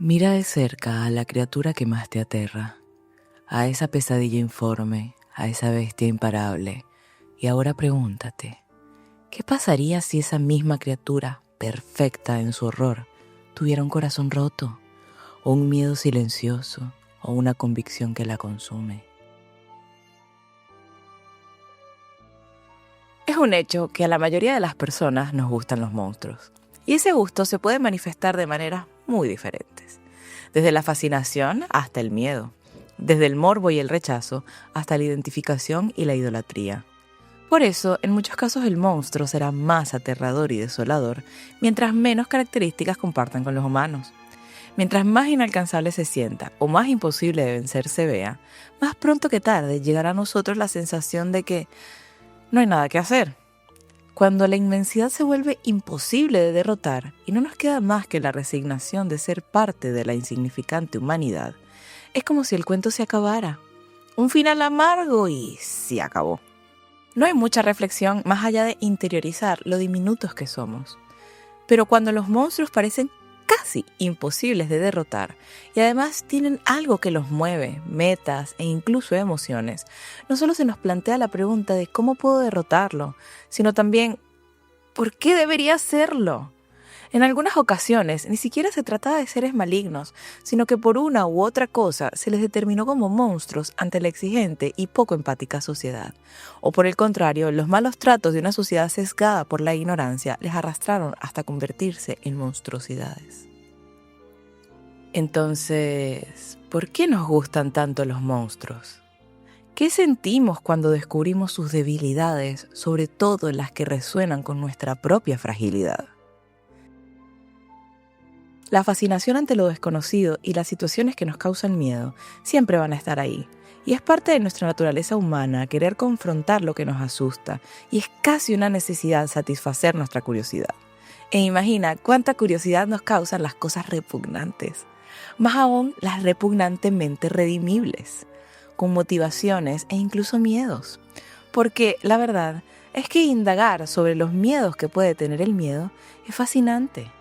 Mira de cerca a la criatura que más te aterra, a esa pesadilla informe, a esa bestia imparable, y ahora pregúntate, ¿qué pasaría si esa misma criatura, perfecta en su horror, tuviera un corazón roto, o un miedo silencioso, o una convicción que la consume? Es un hecho que a la mayoría de las personas nos gustan los monstruos, y ese gusto se puede manifestar de maneras muy diferentes, desde la fascinación hasta el miedo, desde el morbo y el rechazo hasta la identificación y la idolatría. Por eso, en muchos casos el monstruo será más aterrador y desolador mientras menos características compartan con los humanos. Mientras más inalcanzable se sienta o más imposible de vencer se vea, más pronto que tarde llegará a nosotros la sensación de que no hay nada que hacer. Cuando la inmensidad se vuelve imposible de derrotar y no nos queda más que la resignación de ser parte de la insignificante humanidad, es como si el cuento se acabara. Un final amargo y se acabó. No hay mucha reflexión más allá de interiorizar lo diminutos que somos. Pero cuando los monstruos parecen casi imposibles de derrotar y además tienen algo que los mueve, metas e incluso emociones, no solo se nos plantea la pregunta de cómo puedo derrotarlo, sino también ¿por qué debería hacerlo? En algunas ocasiones ni siquiera se trataba de seres malignos, sino que por una u otra cosa se les determinó como monstruos ante la exigente y poco empática sociedad. O por el contrario, los malos tratos de una sociedad sesgada por la ignorancia les arrastraron hasta convertirse en monstruosidades. Entonces, ¿por qué nos gustan tanto los monstruos? ¿Qué sentimos cuando descubrimos sus debilidades, sobre todo las que resuenan con nuestra propia fragilidad? La fascinación ante lo desconocido y las situaciones que nos causan miedo siempre van a estar ahí. Y es parte de nuestra naturaleza humana querer confrontar lo que nos asusta, y es casi una necesidad satisfacer nuestra curiosidad. E imagina cuánta curiosidad nos causan las cosas repugnantes, más aún las repugnantemente redimibles, con motivaciones e incluso miedos. Porque la verdad es que indagar sobre los miedos que puede tener el miedo es fascinante.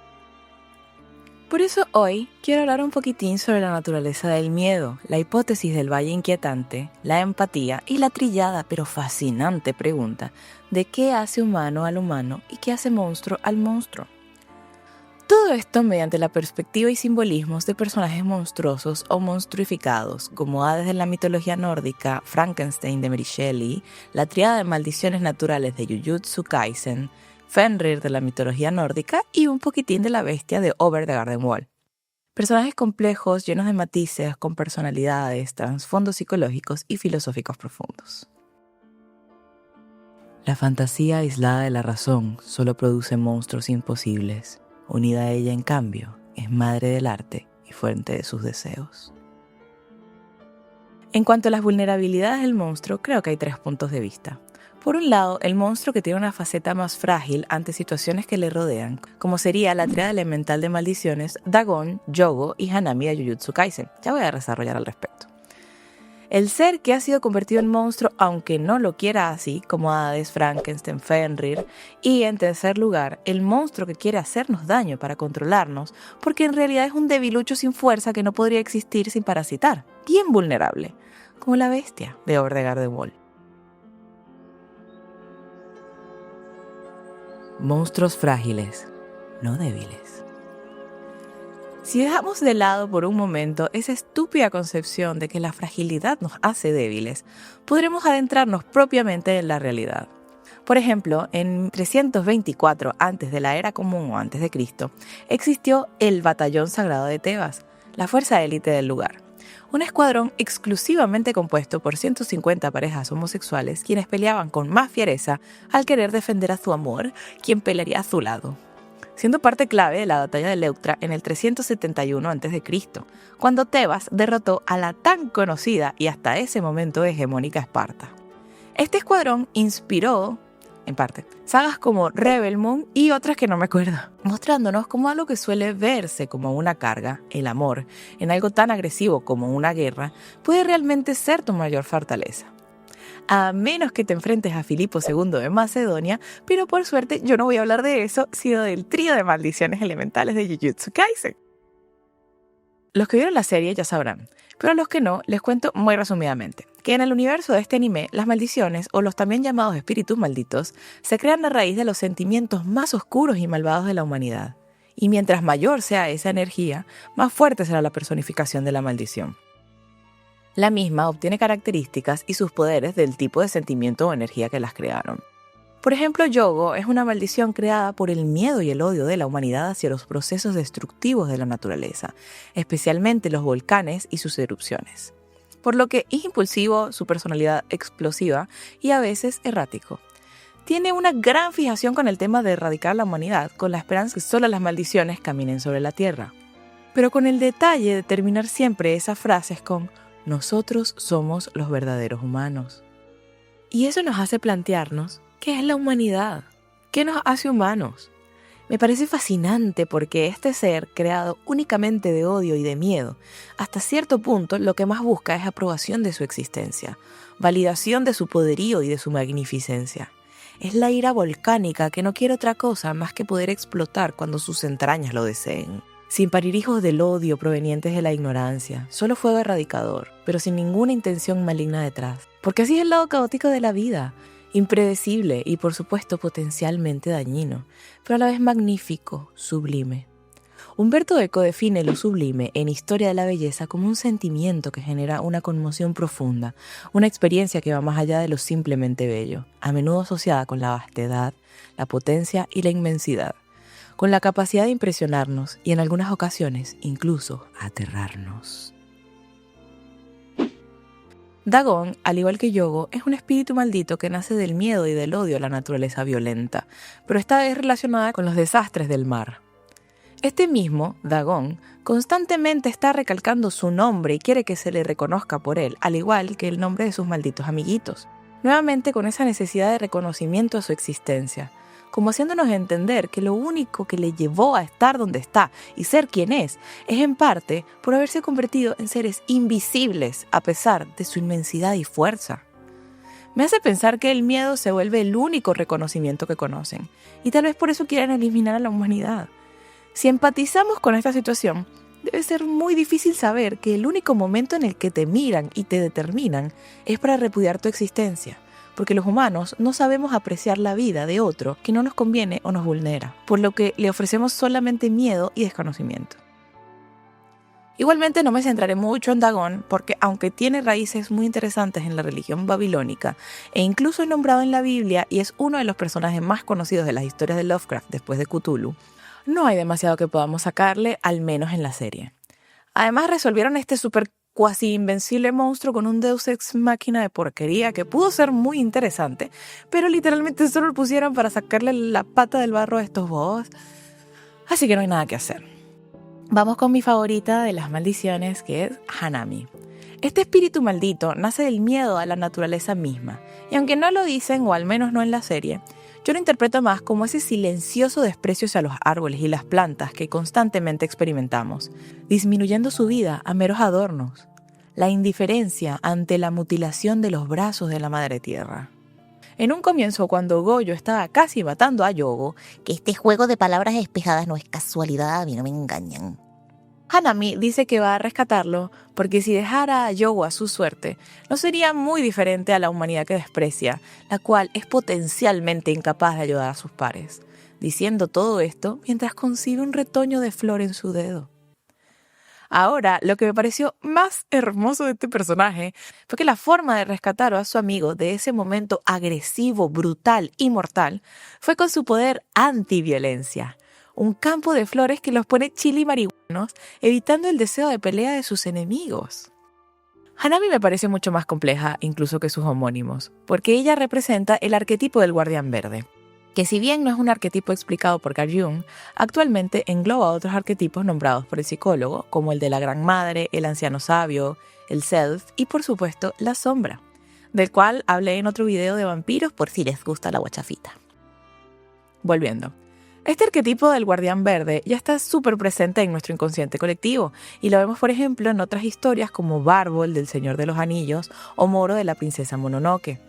Por eso hoy quiero hablar un poquitín sobre la naturaleza del miedo, la hipótesis del valle inquietante, la empatía y la trillada pero fascinante pregunta de qué hace humano al humano y qué hace monstruo al monstruo. Todo esto mediante la perspectiva y simbolismos de personajes monstruosos o monstruificados, como Hades de la mitología nórdica, Frankenstein de Mary Shelley, la tríada de maldiciones naturales de Jujutsu Kaisen, Fenrir de la mitología nórdica y un poquitín de la bestia de Over the Garden Wall. Personajes complejos, llenos de matices, con personalidades, trasfondos psicológicos y filosóficos profundos. La fantasía aislada de la razón solo produce monstruos imposibles. Unida a ella, en cambio, es madre del arte y fuente de sus deseos. En cuanto a las vulnerabilidades del monstruo, creo que hay 3 puntos de vista. Por un lado, el monstruo que tiene una faceta más frágil ante situaciones que le rodean, como sería la tríada elemental de maldiciones Dagon, Yogo y Hanami de Jujutsu Kaisen. Ya voy a desarrollar al respecto. El ser que ha sido convertido en monstruo, aunque no lo quiera así, como Hades, Frankenstein, Fenrir. Y en tercer lugar, el monstruo que quiere hacernos daño para controlarnos, porque en realidad es un debilucho sin fuerza que no podría existir sin parasitar, bien vulnerable, como la bestia de Over the Garden Wall. Monstruos frágiles, no débiles. Si dejamos de lado por un momento esa estúpida concepción de que la fragilidad nos hace débiles, podremos adentrarnos propiamente en la realidad. Por ejemplo, en 324 antes de la era común o antes de Cristo, existió el Batallón Sagrado de Tebas, la fuerza élite del lugar. Un escuadrón exclusivamente compuesto por 150 parejas homosexuales quienes peleaban con más fiereza al querer defender a su amor, quien pelearía a su lado. Siendo parte clave de la batalla de Leuctra en el 371 a.C., cuando Tebas derrotó a la tan conocida y hasta ese momento hegemónica Esparta. Este escuadrón inspiró, en parte, sagas como Rebel Moon y otras que no me acuerdo, mostrándonos cómo algo que suele verse como una carga, el amor, en algo tan agresivo como una guerra, puede realmente ser tu mayor fortaleza. A menos que te enfrentes a Filipo II de Macedonia, pero por suerte yo no voy a hablar de eso, sino del trío de maldiciones elementales de Jujutsu Kaisen. Los que vieron la serie ya sabrán, pero a los que no, les cuento muy resumidamente, que en el universo de este anime, las maldiciones, o los también llamados espíritus malditos, se crean a raíz de los sentimientos más oscuros y malvados de la humanidad. Y mientras mayor sea esa energía, más fuerte será la personificación de la maldición. La misma obtiene características y sus poderes del tipo de sentimiento o energía que las crearon. Por ejemplo, Yogo es una maldición creada por el miedo y el odio de la humanidad hacia los procesos destructivos de la naturaleza, especialmente los volcanes y sus erupciones. Por lo que es impulsivo, su personalidad explosiva y a veces errático. Tiene una gran fijación con el tema de erradicar la humanidad, con la esperanza que solo las maldiciones caminen sobre la tierra. Pero con el detalle de terminar siempre esas frases con «Nosotros somos los verdaderos humanos». Y eso nos hace plantearnos ¿qué es la humanidad? ¿Qué nos hace humanos? Me parece fascinante porque este ser, creado únicamente de odio y de miedo, hasta cierto punto lo que más busca es aprobación de su existencia, validación de su poderío y de su magnificencia. Es la ira volcánica que no quiere otra cosa más que poder explotar cuando sus entrañas lo deseen. Sin parir hijos del odio provenientes de la ignorancia, solo fuego erradicador, pero sin ninguna intención maligna detrás. Porque así es el lado caótico de la vida. Impredecible y por supuesto potencialmente dañino, pero a la vez magnífico, sublime. Humberto Eco define lo sublime en Historia de la Belleza como un sentimiento que genera una conmoción profunda, una experiencia que va más allá de lo simplemente bello, a menudo asociada con la vastedad, la potencia y la inmensidad, con la capacidad de impresionarnos y en algunas ocasiones incluso aterrarnos. Dagon, al igual que Yogo, es un espíritu maldito que nace del miedo y del odio a la naturaleza violenta, pero esta vez relacionada con los desastres del mar. Este mismo, Dagon, constantemente está recalcando su nombre y quiere que se le reconozca por él, al igual que el nombre de sus malditos amiguitos, nuevamente con esa necesidad de reconocimiento a su existencia, como haciéndonos entender que lo único que le llevó a estar donde está y ser quien es en parte por haberse convertido en seres invisibles a pesar de su inmensidad y fuerza. Me hace pensar que el miedo se vuelve el único reconocimiento que conocen, y tal vez por eso quieran eliminar a la humanidad. Si empatizamos con esta situación, debe ser muy difícil saber que el único momento en el que te miran y te determinan es para repudiar tu existencia. Porque los humanos no sabemos apreciar la vida de otro que no nos conviene o nos vulnera, por lo que le ofrecemos solamente miedo y desconocimiento. Igualmente no me centraré mucho en Dagon porque aunque tiene raíces muy interesantes en la religión babilónica e incluso es nombrado en la Biblia y es uno de los personajes más conocidos de las historias de Lovecraft después de Cthulhu, no hay demasiado que podamos sacarle, al menos en la serie. Además resolvieron este súper cuasi invencible monstruo con un Deus Ex Machina de porquería que pudo ser muy interesante, pero literalmente solo lo pusieron para sacarle la pata del barro a estos bobos, así que no hay nada que hacer. Vamos con mi favorita de las maldiciones, que es Hanami. Este espíritu maldito nace del miedo a la naturaleza misma, y aunque no lo dicen, o al menos no en la serie, yo lo interpreto más como ese silencioso desprecio hacia los árboles y las plantas que constantemente experimentamos, disminuyendo su vida a meros adornos, la indiferencia ante la mutilación de los brazos de la madre tierra. En un comienzo, cuando Goyo estaba casi matando a Yogo, Que este juego de palabras despejadas no es casualidad, a mí no me engañan. Hanami dice que va a rescatarlo porque si dejara a Yogo a su suerte, no sería muy diferente a la humanidad que desprecia, la cual es potencialmente incapaz de ayudar a sus pares, diciendo todo esto mientras concibe un retoño de flor en su dedo. Ahora, lo que me pareció más hermoso de este personaje fue que la forma de rescatar a su amigo de ese momento agresivo, brutal y mortal fue con su poder antiviolencia. Un campo de flores que los pone chili marihuanos, evitando el deseo de pelea de sus enemigos. Hanami me parece mucho más compleja incluso que sus homónimos, porque ella representa el arquetipo del guardián verde, que si bien no es un arquetipo explicado por Carl Jung, actualmente engloba otros arquetipos nombrados por el psicólogo, como el de la gran madre, el anciano sabio, el self y por supuesto la sombra, del cual hablé en otro video de vampiros por si les gusta la guachafita. Volviendo. Este arquetipo del guardián verde ya está súper presente en nuestro inconsciente colectivo y lo vemos por ejemplo en otras historias como Bárbol del Señor de los Anillos o Moro de la Princesa Mononoke,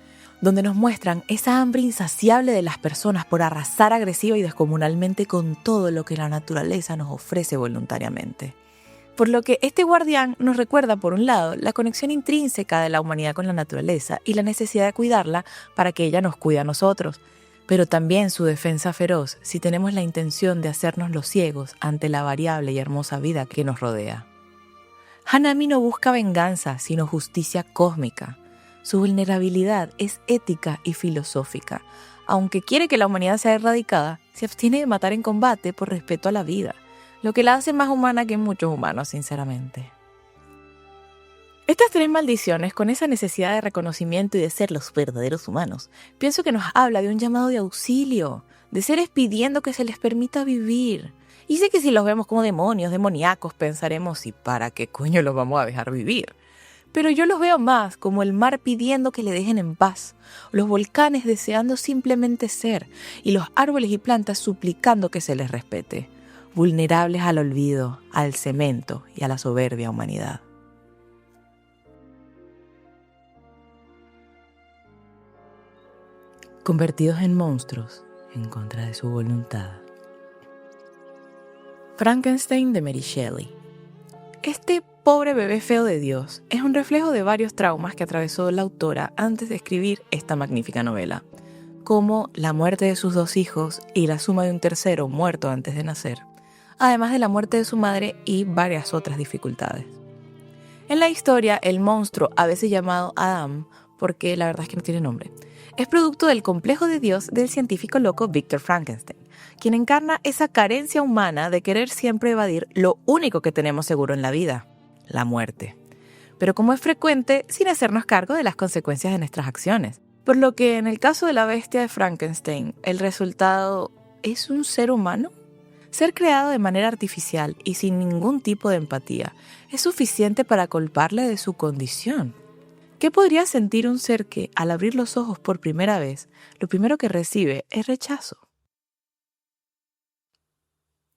donde nos muestran esa hambre insaciable de las personas por arrasar agresiva y descomunalmente con todo lo que la naturaleza nos ofrece voluntariamente. Por lo que este guardián nos recuerda, por un lado, la conexión intrínseca de la humanidad con la naturaleza y la necesidad de cuidarla para que ella nos cuide a nosotros, pero también su defensa feroz si tenemos la intención de hacernos los ciegos ante la variable y hermosa vida que nos rodea. Hanami no busca venganza, sino justicia cósmica. Su vulnerabilidad es ética y filosófica. Aunque quiere que la humanidad sea erradicada, se abstiene de matar en combate por respeto a la vida, lo que la hace más humana que muchos humanos, sinceramente. Estas 3 maldiciones, con esa necesidad de reconocimiento y de ser los verdaderos humanos, pienso que nos habla de un llamado de auxilio, de seres pidiendo que se les permita vivir. Y sé que si los vemos como demonios, demoníacos, pensaremos, ¿y para qué coño los vamos a dejar vivir? Pero yo los veo más como el mar pidiendo que le dejen en paz, los volcanes deseando simplemente ser, y los árboles y plantas suplicando que se les respete, vulnerables al olvido, al cemento y a la soberbia humanidad. Convertidos en monstruos en contra de su voluntad. Frankenstein de Mary Shelley. Este pobre bebé feo de Dios es un reflejo de varios traumas que atravesó la autora antes de escribir esta magnífica novela, como la muerte de sus 2 hijos y la suma de un tercero muerto antes de nacer, además de la muerte de su madre y varias otras dificultades. En la historia, el monstruo, a veces llamado Adam, porque la verdad es que no tiene nombre, es producto del complejo de Dios del científico loco Victor Frankenstein, quien encarna esa carencia humana de querer siempre evadir lo único que tenemos seguro en la vida, la muerte. Pero como es frecuente, sin hacernos cargo de las consecuencias de nuestras acciones. Por lo que en el caso de la bestia de Frankenstein, el resultado es un ser humano. Ser creado de manera artificial y sin ningún tipo de empatía es suficiente para culparle de su condición. ¿Qué podría sentir un ser que, al abrir los ojos por primera vez, lo primero que recibe es rechazo?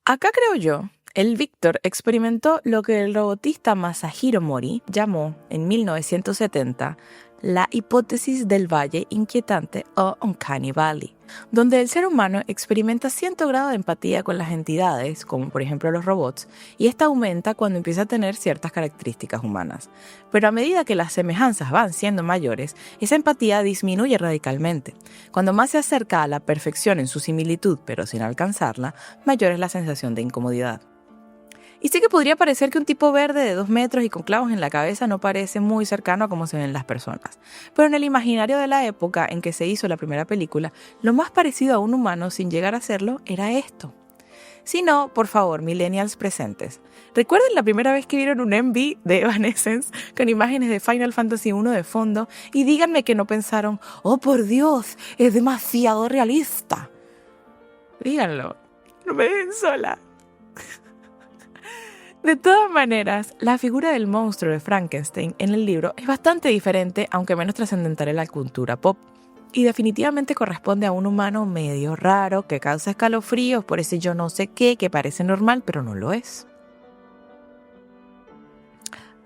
Acá creo yo, el Victor experimentó lo que el robotista Masahiro Mori llamó, en 1970, la hipótesis del valle inquietante o Uncanny Valley, donde el ser humano experimenta cierto grado de empatía con las entidades, como por ejemplo los robots, y esta aumenta cuando empieza a tener ciertas características humanas. Pero a medida que las semejanzas van siendo mayores, esa empatía disminuye radicalmente. Cuando más se acerca a la perfección en su similitud, pero sin alcanzarla, mayor es la sensación de incomodidad. Y sé que podría parecer que un tipo verde de 2 metros y con clavos en la cabeza no parece muy cercano a cómo se ven las personas. Pero en el imaginario de la época en que se hizo la primera película, lo más parecido a un humano sin llegar a serlo era esto. Si no, por favor, millennials presentes, recuerden la primera vez que vieron un MV de Evanescence con imágenes de Final Fantasy I de fondo y díganme que no pensaron, ¡oh por Dios, es demasiado realista! Díganlo, no me dejen sola. De todas maneras, la figura del monstruo de Frankenstein en el libro es bastante diferente, aunque menos trascendental en la cultura pop, y definitivamente corresponde a un humano medio raro que causa escalofríos por ese yo no sé qué que parece normal, pero no lo es.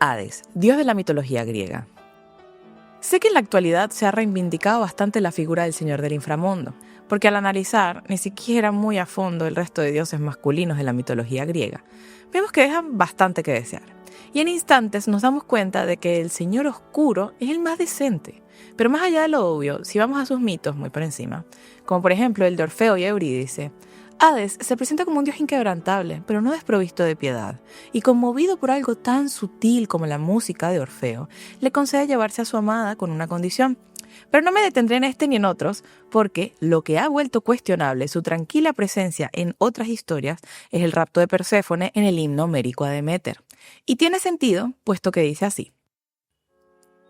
Hades, dios de la mitología griega. Sé que en la actualidad se ha reivindicado bastante la figura del señor del inframundo, porque al analizar ni siquiera muy a fondo el resto de dioses masculinos de la mitología griega, vemos que dejan bastante que desear. Y en instantes nos damos cuenta de que el señor oscuro es el más decente. Pero más allá de lo obvio, si vamos a sus mitos muy por encima, como por ejemplo el de Orfeo y Eurídice, Hades se presenta como un dios inquebrantable, pero no desprovisto de piedad, y conmovido por algo tan sutil como la música de Orfeo, le concede llevarse a su amada con una condición. Pero no me detendré en este ni en otros, porque lo que ha vuelto cuestionable su tranquila presencia en otras historias es el rapto de Perséfone en el himno homérico a Deméter. Y tiene sentido, puesto que dice así: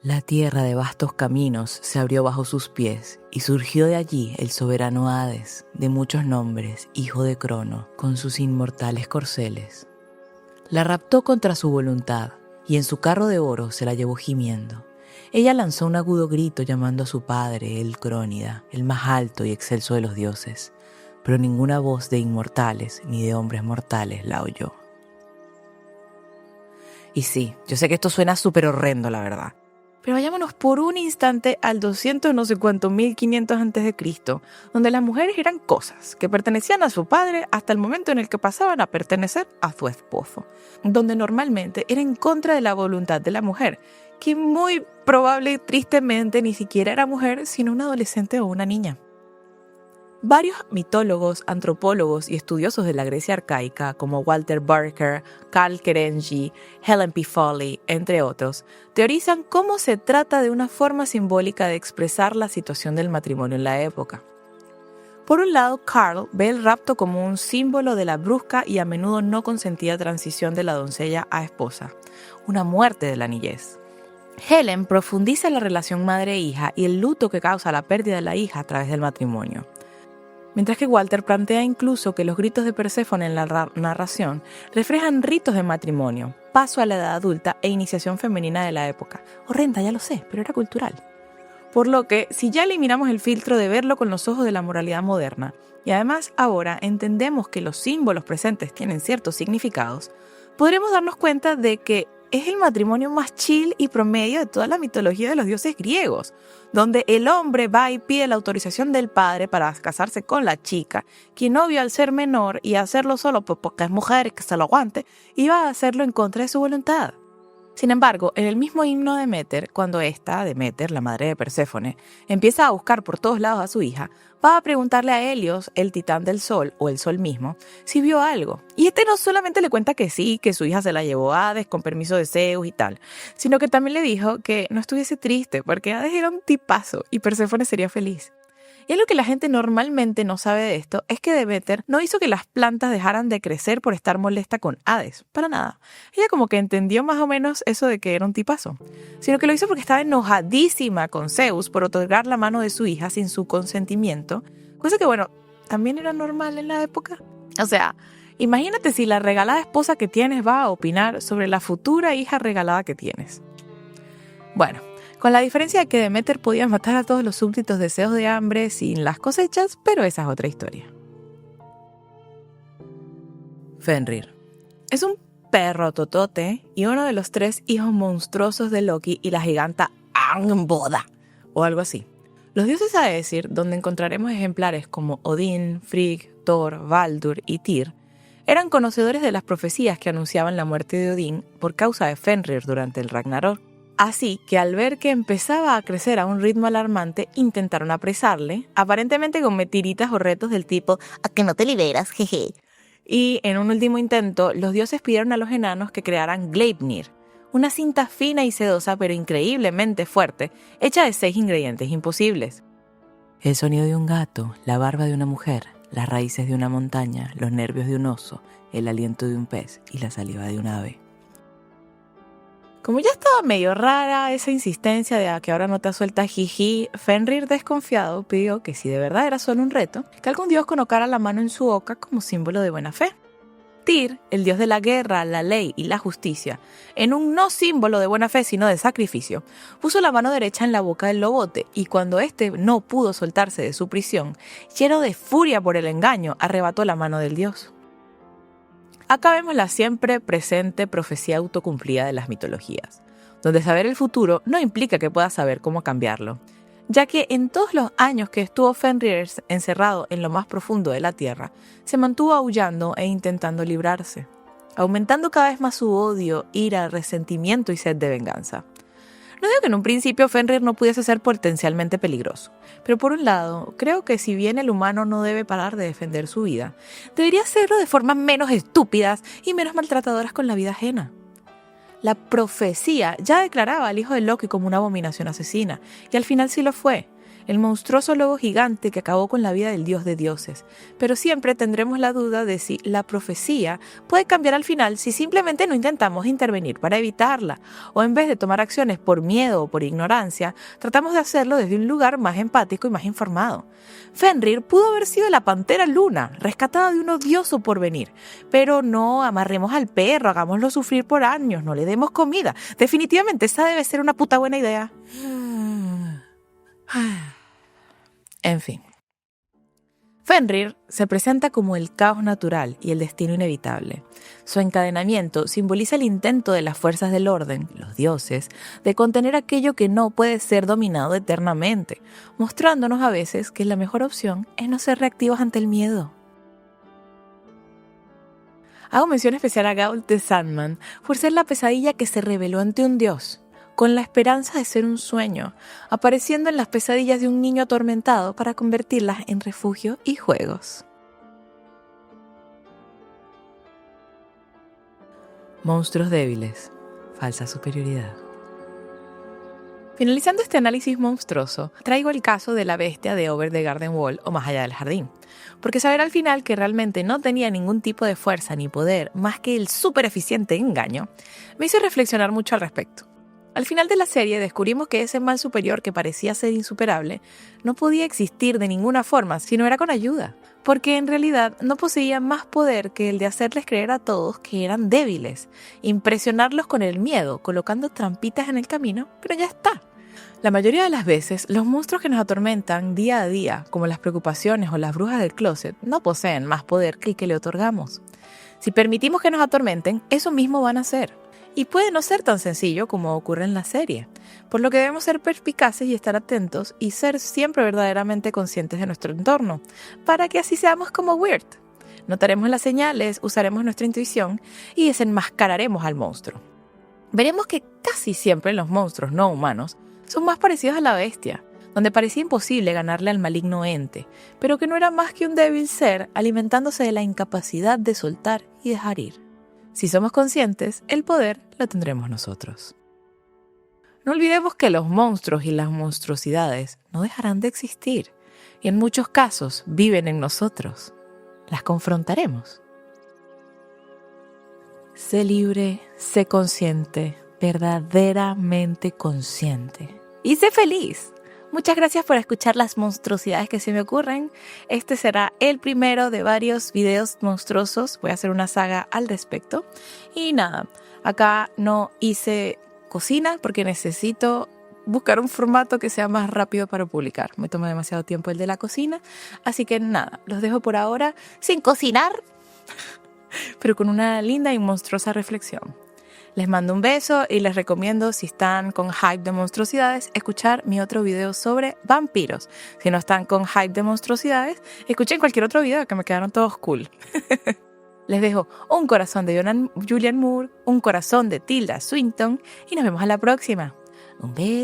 la tierra de vastos caminos se abrió bajo sus pies, y surgió de allí el soberano Hades, de muchos nombres, hijo de Crono, con sus inmortales corceles. La raptó contra su voluntad, y en su carro de oro se la llevó gimiendo. Ella lanzó un agudo grito llamando a su padre, el Crónida, el más alto y excelso de los dioses, pero ninguna voz de inmortales ni de hombres mortales la oyó. Y sí, yo sé que esto suena súper horrendo, la verdad, Pero vayámonos por un instante al 200 no sé cuánto, 1500 a.C., donde las mujeres eran cosas que pertenecían a su padre hasta el momento en el que pasaban a pertenecer a su esposo, donde normalmente era en contra de la voluntad de la mujer, que muy probable y tristemente ni siquiera era mujer, sino una adolescente o una niña. Varios mitólogos, antropólogos y estudiosos de la Grecia arcaica, como Walter Barker, Karl Kerenji, Helen P. Foley, entre otros, teorizan cómo se trata de una forma simbólica de expresar la situación del matrimonio en la época. Por un lado, Karl ve el rapto como un símbolo de la brusca y a menudo no consentida transición de la doncella a esposa, una muerte de la niñez. Helen profundiza la relación madre-hija y el luto que causa la pérdida de la hija a través del matrimonio. Mientras que Walter plantea incluso que los gritos de Perséfone en la narración reflejan ritos de matrimonio, paso a la edad adulta e iniciación femenina de la época. Horrenda, ya lo sé, pero era cultural. Por lo que, si ya eliminamos el filtro de verlo con los ojos de la moralidad moderna, y además ahora entendemos que los símbolos presentes tienen ciertos significados, podremos darnos cuenta de que es el matrimonio más chill y promedio de toda la mitología de los dioses griegos, donde el hombre va y pide la autorización del padre para casarse con la chica, quien obvio al ser menor y hacerlo solo porque es mujer y que se lo aguante, iba a hacerlo en contra de su voluntad. Sin embargo, en el mismo himno de Deméter, cuando Deméter, la madre de Perséfone, empieza a buscar por todos lados a su hija, va a preguntarle a Helios, el titán del sol, o el sol mismo, si vio algo. Y no solamente le cuenta que sí, que su hija se la llevó a Hades con permiso de Zeus y tal, sino que también le dijo que no estuviese triste, porque Hades era un tipazo y Perséfone sería feliz. Y algo que la gente normalmente no sabe de esto es que Deméter no hizo que las plantas dejaran de crecer por estar molesta con Hades, para nada. Ella como que entendió más o menos eso de que era un tipazo, sino que lo hizo porque estaba enojadísima con Zeus por otorgar la mano de su hija sin su consentimiento, cosa que bueno, también era normal en la época. O sea, imagínate si la regalada esposa que tienes va a opinar sobre la futura hija regalada que tienes. Bueno, con la diferencia de que Deméter podía matar a todos los súbditos deseos de hambre sin las cosechas, pero esa es otra historia. Fenrir es un perro totote y uno de los 3 hijos monstruosos de Loki y la giganta Angbodda, o algo así. Los dioses Aesir, donde encontraremos ejemplares como Odín, Frigg, Thor, Baldur y Tyr, eran conocedores de las profecías que anunciaban la muerte de Odín por causa de Fenrir durante el Ragnarok. Así que al ver que empezaba a crecer a un ritmo alarmante, intentaron apresarle, aparentemente con mentiritas o retos del tipo ¿A que no te liberas? Jeje. Y en un último intento, los dioses pidieron a los enanos que crearan Gleipnir, una cinta fina y sedosa pero increíblemente fuerte, hecha de 6 ingredientes imposibles. El sonido de un gato, la barba de una mujer, las raíces de una montaña, los nervios de un oso, el aliento de un pez y la saliva de un ave. Como ya estaba medio rara esa insistencia de a que ahora no te suelta jiji, Fenrir desconfiado pidió que si de verdad era solo un reto, que algún dios colocara la mano en su boca como símbolo de buena fe. Tyr, el dios de la guerra, la ley y la justicia, en un no símbolo de buena fe sino de sacrificio, puso la mano derecha en la boca del lobote y cuando éste no pudo soltarse de su prisión, lleno de furia por el engaño, arrebató la mano del dios. Acá vemos la siempre presente profecía autocumplida de las mitologías, donde saber el futuro no implica que puedas saber cómo cambiarlo, ya que en todos los años que estuvo Fenrir encerrado en lo más profundo de la tierra, se mantuvo aullando e intentando librarse, aumentando cada vez más su odio, ira, resentimiento y sed de venganza. No digo que en un principio Fenrir no pudiese ser potencialmente peligroso, pero por un lado, creo que si bien el humano no debe parar de defender su vida, debería hacerlo de formas menos estúpidas y menos maltratadoras con la vida ajena. La profecía ya declaraba al hijo de Loki como una abominación asesina, y al final sí lo fue, el monstruoso lobo gigante que acabó con la vida del dios de dioses. Pero siempre tendremos la duda de si la profecía puede cambiar al final si simplemente no intentamos intervenir para evitarla, o en vez de tomar acciones por miedo o por ignorancia, tratamos de hacerlo desde un lugar más empático y más informado. Fenrir pudo haber sido la pantera luna, rescatada de un odioso porvenir, pero no amarremos al perro, hagámoslo sufrir por años, no le demos comida. Definitivamente esa debe ser una puta buena idea. En fin. Fenrir se presenta como el caos natural y el destino inevitable. Su encadenamiento simboliza el intento de las fuerzas del orden, los dioses, de contener aquello que no puede ser dominado eternamente, mostrándonos a veces que la mejor opción es no ser reactivos ante el miedo. Hago mención especial a Gaul the Sandman por ser la pesadilla que se reveló ante un dios, con la esperanza de ser un sueño, apareciendo en las pesadillas de un niño atormentado para convertirlas en refugio y juegos. Monstruos débiles, falsa superioridad. Finalizando este análisis monstruoso, traigo el caso de la bestia de Over the Garden Wall o Más allá del jardín, porque saber al final que realmente no tenía ningún tipo de fuerza ni poder más que el súper eficiente engaño, me hizo reflexionar mucho al respecto. Al final de la serie descubrimos que ese mal superior que parecía ser insuperable no podía existir de ninguna forma si no era con ayuda, porque en realidad no poseía más poder que el de hacerles creer a todos que eran débiles, impresionarlos con el miedo, colocando trampitas en el camino, pero ya está. La mayoría de las veces, los monstruos que nos atormentan día a día, como las preocupaciones o las brujas del closet, no poseen más poder que el que le otorgamos. Si permitimos que nos atormenten, eso mismo van a hacer. Y puede no ser tan sencillo como ocurre en la serie, por lo que debemos ser perspicaces y estar atentos y ser siempre verdaderamente conscientes de nuestro entorno, para que así seamos como Weird. Notaremos las señales, usaremos nuestra intuición y desenmascararemos al monstruo. Veremos que casi siempre los monstruos no humanos son más parecidos a la bestia, donde parecía imposible ganarle al maligno ente, pero que no era más que un débil ser alimentándose de la incapacidad de soltar y dejar ir. Si somos conscientes, el poder lo tendremos nosotros. No olvidemos que los monstruos y las monstruosidades no dejarán de existir y en muchos casos viven en nosotros. Las confrontaremos. Sé libre, sé consciente, verdaderamente consciente. Y sé feliz. Muchas gracias por escuchar las monstruosidades que se me ocurren. Este será el primero de varios videos monstruosos. Voy a hacer una saga al respecto. Y nada, acá no hice cocina porque necesito buscar un formato que sea más rápido para publicar. Me toma demasiado tiempo el de la cocina. Así que nada, los dejo por ahora sin cocinar, pero con una linda y monstruosa reflexión. Les mando un beso y les recomiendo, si están con hype de monstruosidades, escuchar mi otro video sobre vampiros. Si no están con hype de monstruosidades, escuchen cualquier otro video que me quedaron todos cool. Les dejo un corazón de Julianne Moore, un corazón de Tilda Swinton y nos vemos a la próxima. Un beso.